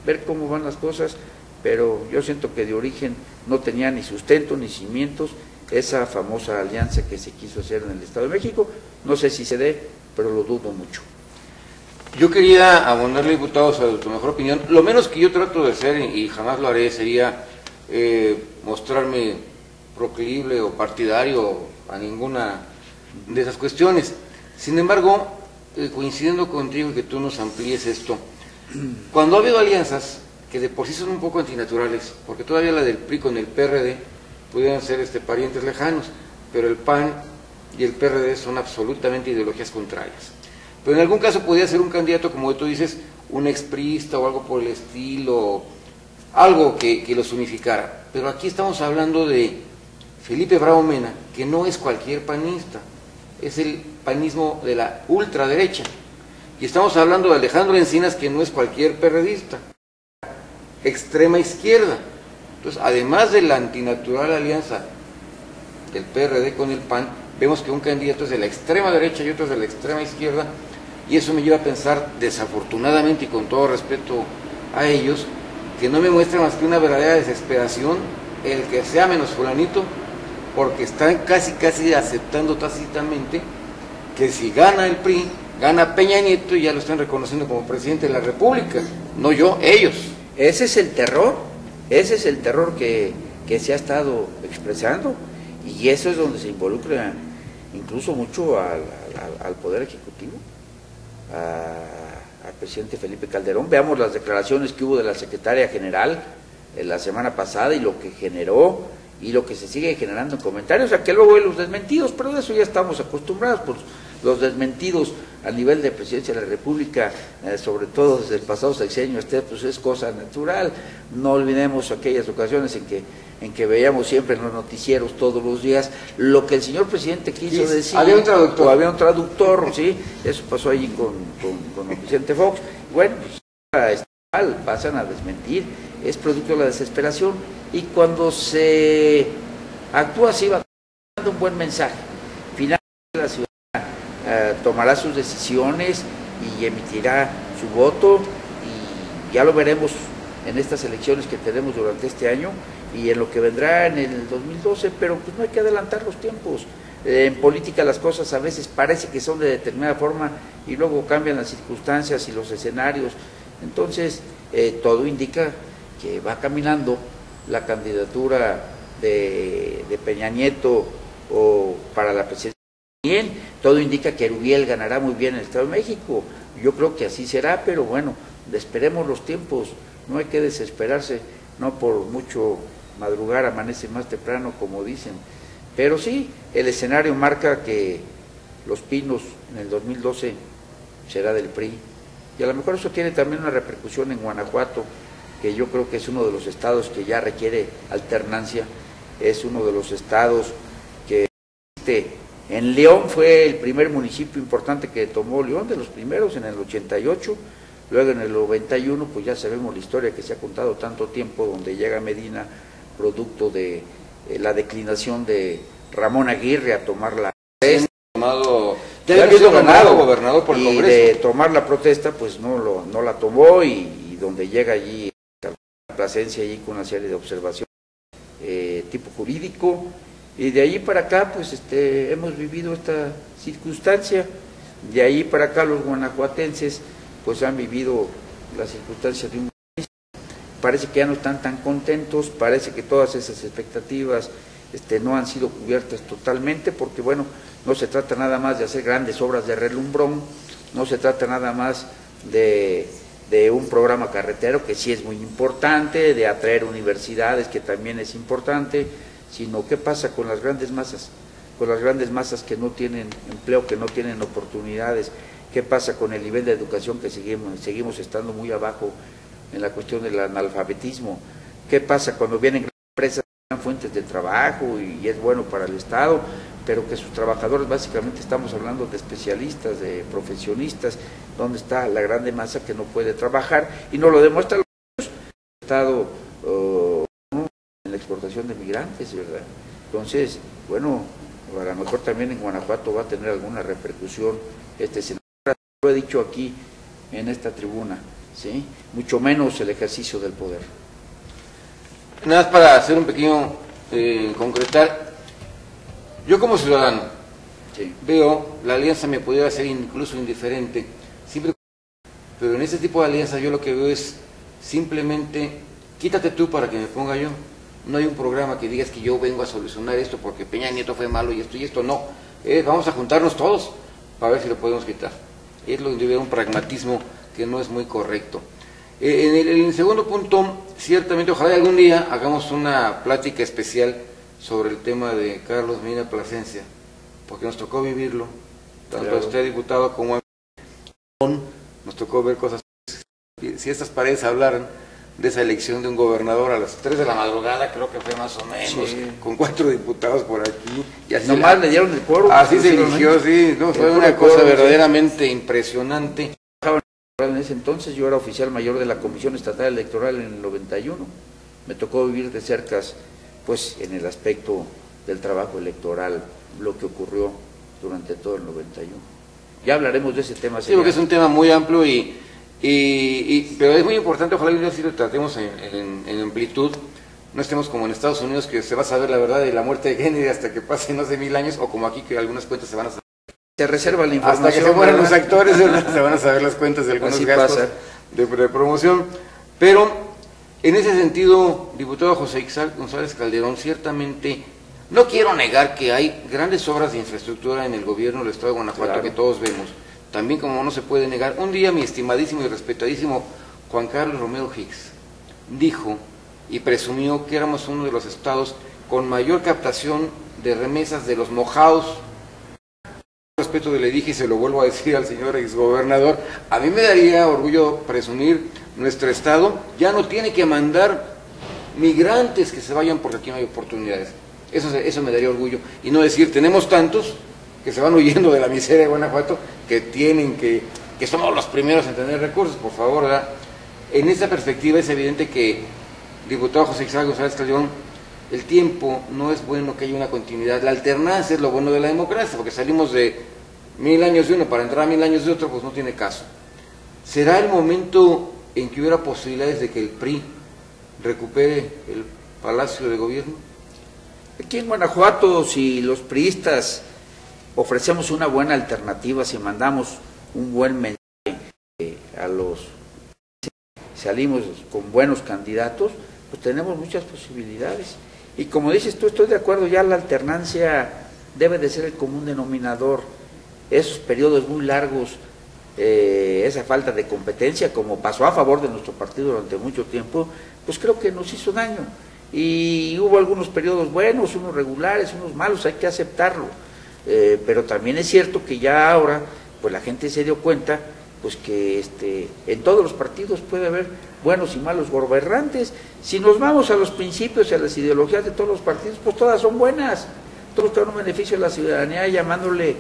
ver cómo van las cosas, pero yo siento que de origen no tenía ni sustento ni cimientos esa famosa alianza que se quiso hacer en el Estado de México. No sé si se dé, pero lo dudo mucho. Yo quería abonarle, diputado, sobre tu mejor opinión. Lo menos que yo trato de hacer, y jamás lo haré, sería mostrarme proclive o partidario a ninguna de esas cuestiones. Sin embargo, coincidiendo contigo que tú nos amplíes esto, cuando ha habido alianzas que de por sí son un poco antinaturales, porque todavía la del PRI con el PRD pudieran ser parientes lejanos, pero el PAN y el PRD son absolutamente ideologías contrarias. Pero en algún caso podría ser un candidato, como tú dices, un expriista o algo por el estilo, algo que los unificara. Pero aquí estamos hablando de Felipe Bravo Mena, que no es cualquier panista, es el panismo de la ultraderecha. Y estamos hablando de Alejandro Encinas, que no es cualquier perredista, extrema izquierda. Entonces, además de la antinatural alianza del PRD con el PAN, vemos que un candidato es de la extrema derecha y otro es de la extrema izquierda, y eso me lleva a pensar, desafortunadamente y con todo respeto a ellos, que no me muestra más que una verdadera desesperación el que sea menos fulanito, porque están casi aceptando tácitamente que si gana el PRI, gana Peña Nieto, y ya lo están reconociendo como presidente de la República, no yo, ellos. Ese es el terror que se ha estado expresando, y eso es donde se involucra incluso mucho al Poder Ejecutivo, al presidente Felipe Calderón. Veamos las declaraciones que hubo de la secretaria general la semana pasada y lo que generó y lo que se sigue generando en comentarios, a que luego hay los desmentidos, pero de eso ya estamos acostumbrados, por los desmentidos a nivel de presidencia de la República, sobre todo desde el pasado sexenio, pues es cosa natural. No olvidemos aquellas ocasiones en que veíamos siempre en los noticieros todos los días lo que el señor presidente quiso decir. Había un traductor. O había un traductor, sí, eso pasó allí con el presidente Fox. Bueno, pues pasan a desmentir, es producto de la desesperación, y cuando se actúa así va dando un buen mensaje. Finalmente la ciudad tomará sus decisiones y emitirá su voto, y ya lo veremos en estas elecciones que tenemos durante este año y en lo que vendrá en el 2012, pero pues no hay que adelantar los tiempos. En política las cosas a veces parece que son de determinada forma y luego cambian las circunstancias y los escenarios. Entonces, todo indica que va caminando la candidatura de Peña Nieto o para la presidencia. Bien, todo indica que Erubiel ganará muy bien en el Estado de México. Yo creo que así será, pero bueno, esperemos los tiempos. No hay que desesperarse, no por mucho madrugar amanece más temprano, como dicen. Pero sí, el escenario marca que Los Pinos en el 2012 será del PRI. Y a lo mejor eso tiene también una repercusión en Guanajuato, que yo creo que es uno de los estados que ya requiere alternancia, es uno de los estados que en León fue el primer municipio importante que tomó León, de los primeros en el 88, luego en el 91 pues ya sabemos la historia que se ha contado tanto tiempo, donde llega Medina, producto de la declinación de Ramón Aguirre a tomar la protesta, ya había sido ganado gobernador por el y Congreso. De tomar la protesta pues no la tomó, y donde llega allí Plasencia allí con una serie de observaciones tipo jurídico, y de allí para acá pues hemos vivido esta circunstancia. De ahí para acá los guanajuatenses pues han vivido las circunstancias de un país. Parece que ya no están tan contentos, parece que todas esas expectativas no han sido cubiertas totalmente, porque bueno, no se trata nada más de hacer grandes obras de relumbrón, no se trata nada más de un programa carretero, que sí es muy importante, de atraer universidades, que también es importante, sino qué pasa con las grandes masas, que no tienen empleo, que no tienen oportunidades, qué pasa con el nivel de educación, que seguimos estando muy abajo en la cuestión del analfabetismo, qué pasa cuando vienen empresas que dan fuentes de trabajo y es bueno para el Estado, pero que sus trabajadores, básicamente estamos hablando de especialistas, de profesionistas, donde está la grande masa que no puede trabajar, y no lo demuestra el Estado en la exportación de migrantes, ¿verdad? Entonces, bueno, a lo mejor también en Guanajuato va a tener alguna repercusión escenario. Lo he dicho aquí en esta tribuna, ¿sí? Mucho menos el ejercicio del poder. Nada más para hacer un pequeño concretar, yo como ciudadano Sí. veo la alianza me pudiera ser incluso indiferente, siempre, pero en este tipo de alianza yo lo que veo es simplemente quítate tú para que me ponga yo. No hay un programa que digas que yo vengo a solucionar esto porque Peña Nieto fue malo y esto no. Vamos a juntarnos todos para ver si lo podemos quitar. Es lo que veo un pragmatismo que no es muy correcto. En el segundo punto, ciertamente, ojalá algún día hagamos una plática especial sobre el tema de Carlos Medina Plasencia, porque nos tocó vivirlo, tanto Claro. a usted, diputado, como a mí. Nos tocó ver cosas. Si estas paredes hablaran de esa elección de un gobernador a las 3 de la madrugada, creo que fue más o menos, Sí. con 4 diputados por aquí. Y así Nomás le dieron el quórum. así se eligió, sí, no, fue una cosa verdaderamente impresionante. En ese entonces yo era oficial mayor de la Comisión Estatal Electoral en el 91. Me tocó vivir de cerca, pues, en el aspecto del trabajo electoral, lo que ocurrió durante todo el 91. Ya hablaremos de ese tema. Sí, porque es un tema muy amplio pero es muy importante, ojalá que sí lo tratemos en amplitud, no estemos como en Estados Unidos que se va a saber la verdad de la muerte de Kennedy hasta que pasen no sé 1000 años, o como aquí que algunas cuentas se van a saber. Se reserva la información. Hasta que se mueran los ¿verdad? actores se van a saber las cuentas de algunos Así gastos pasa. de promoción. Pero en ese sentido, diputado José Ixal González Calderón, ciertamente no quiero negar que hay grandes obras de infraestructura en el gobierno del Estado de Guanajuato, Claro. que todos vemos. También, como no se puede negar, un día mi estimadísimo y respetadísimo Juan Carlos Romero Hicks dijo y presumió que éramos uno de los estados con mayor captación de remesas de los mojados. Respeto le dije y se lo vuelvo a decir al señor exgobernador, a mí me daría orgullo presumir nuestro estado ya no tiene que mandar migrantes que se vayan porque aquí no hay oportunidades. Eso me daría orgullo, y no decir tenemos tantos que se van huyendo de la miseria de Guanajuato que somos los primeros en tener recursos, por favor, ¿verdad? En esa perspectiva es evidente que, diputado José Ixal González Calderón, el tiempo no es bueno que haya una continuidad. La alternancia es lo bueno de la democracia, porque salimos de 1000 años de uno para entrar a 1000 años de otro, pues no tiene caso. ¿Será el momento en que hubiera posibilidades de que el PRI recupere el Palacio de Gobierno? Aquí en Guanajuato, si los priistas ofrecemos una buena alternativa, si mandamos un buen mensaje a los, salimos con buenos candidatos, pues tenemos muchas posibilidades. Y como dices tú, estoy de acuerdo, ya la alternancia debe de ser el común denominador. Esos periodos muy largos, esa falta de competencia, como pasó a favor de nuestro partido durante mucho tiempo, pues creo que nos hizo daño. Y hubo algunos periodos buenos, unos regulares, unos malos, hay que aceptarlo. Pero también es cierto que ya ahora, pues la gente se dio cuenta, pues que en todos los partidos puede haber buenos y malos gobernantes. Si nos vamos a los principios y a las ideologías de todos los partidos, pues todas son buenas, todos traen un beneficio a la ciudadanía, llamándole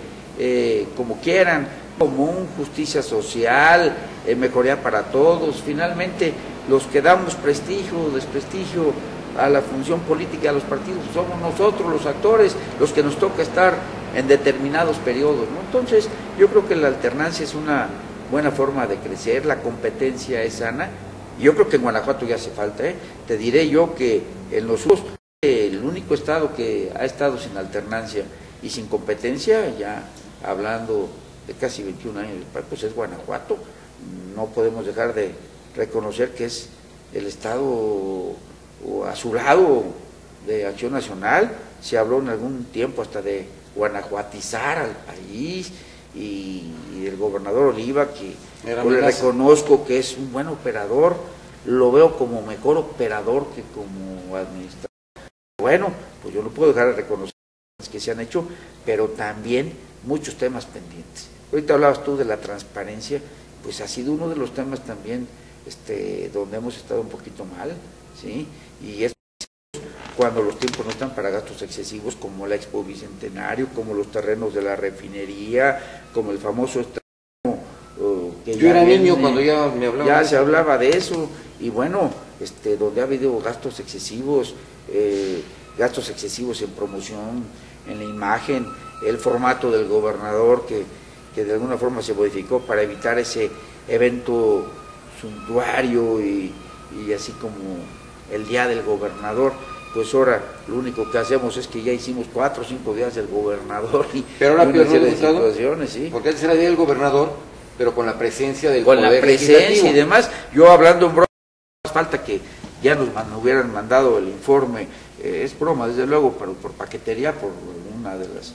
como quieran, común, justicia social, mejoría para todos. Finalmente, los que damos prestigio o desprestigio a la función política de los partidos somos nosotros, los actores, los que nos toca estar en determinados periodos, ¿no? Entonces, yo creo que la alternancia es una buena forma de crecer, la competencia es sana. Yo creo que en Guanajuato ya hace falta, Te diré yo que en los el único estado que ha estado sin alternancia y sin competencia, ya hablando de casi 21 años, pues es Guanajuato. No podemos dejar de reconocer que es el estado azulado de Acción Nacional. Se habló en algún tiempo hasta de guanajuatizar al país, y el gobernador Oliva, que yo le reconozco que es un buen operador, lo veo como mejor operador que como administrador. Bueno, pues yo no puedo dejar de reconocer las que se han hecho, pero también muchos temas pendientes. Ahorita hablabas tú de la transparencia, pues ha sido uno de los temas también donde hemos estado un poquito mal, ¿sí? Y es cuando los tiempos no están para gastos excesivos, como la Expo Bicentenario, como los terrenos de la refinería, como el famoso que yo era niño cuando ya me hablaba. Ya se hablaba de eso, y bueno, donde ha habido gastos excesivos en promoción, en la imagen, el formato del gobernador que de alguna forma se modificó para evitar ese evento suntuario y así como el día del gobernador. Pues ahora lo único que hacemos es que ya hicimos 4 o 5 días del gobernador y pero ahora una serie de diputado, situaciones, ¿sí? Porque antes era el día del gobernador, pero con la presencia del con poder la presencia legislativo. y demás. Yo hablando en broma, más falta que ya nos hubieran mandado el informe, es broma desde luego, pero por paquetería, por una de las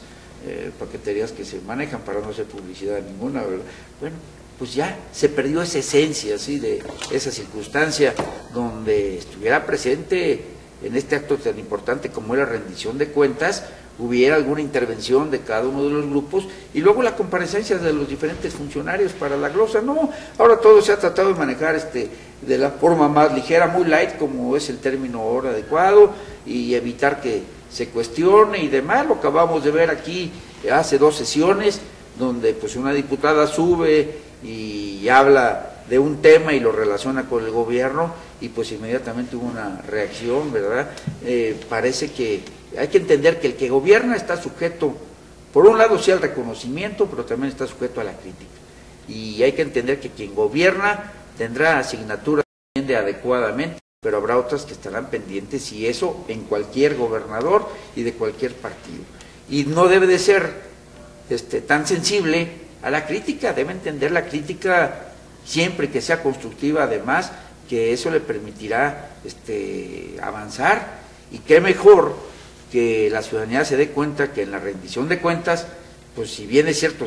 paqueterías que se manejan para no hacer publicidad ninguna, ¿verdad? Bueno, pues ya se perdió esa esencia, ¿sí? De esa circunstancia donde estuviera presente en este acto tan importante como era rendición de cuentas, hubiera alguna intervención de cada uno de los grupos y luego la comparecencia de los diferentes funcionarios para la glosa. No, ahora todo se ha tratado de manejar de la forma más ligera, muy light, como es el término ahora adecuado, y evitar que se cuestione y demás. Lo acabamos de ver aquí hace 2 sesiones, donde pues una diputada sube y habla de un tema y lo relaciona con el gobierno y pues inmediatamente hubo una reacción, ¿verdad? Parece que hay que entender que el que gobierna está sujeto, por un lado sí al reconocimiento, pero también está sujeto a la crítica. Y hay que entender que quien gobierna tendrá asignaturas adecuadamente, pero habrá otras que estarán pendientes, y eso en cualquier gobernador y de cualquier partido. Y no debe de ser tan sensible a la crítica, debe entender la crítica siempre que sea constructiva, además, que eso le permitirá avanzar, y qué mejor que la ciudadanía se dé cuenta que en la rendición de cuentas, pues si bien es cierto,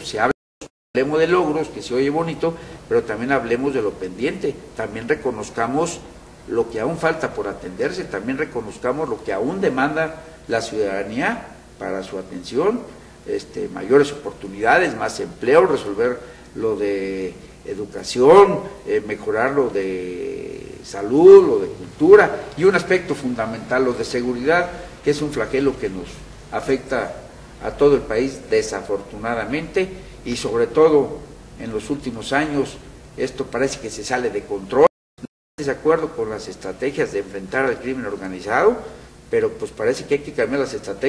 hablemos de logros, que se oye bonito, pero también hablemos de lo pendiente, también reconozcamos lo que aún falta por atenderse, también reconozcamos lo que aún demanda la ciudadanía para su atención, mayores oportunidades, más empleo, resolver lo de educación, mejorar lo de salud, lo de cultura, y un aspecto fundamental, lo de seguridad, que es un flagelo que nos afecta a todo el país desafortunadamente, y sobre todo en los últimos años esto parece que se sale de control. No estoy de acuerdo con las estrategias de enfrentar al crimen organizado, pero pues parece que hay que cambiar las estrategias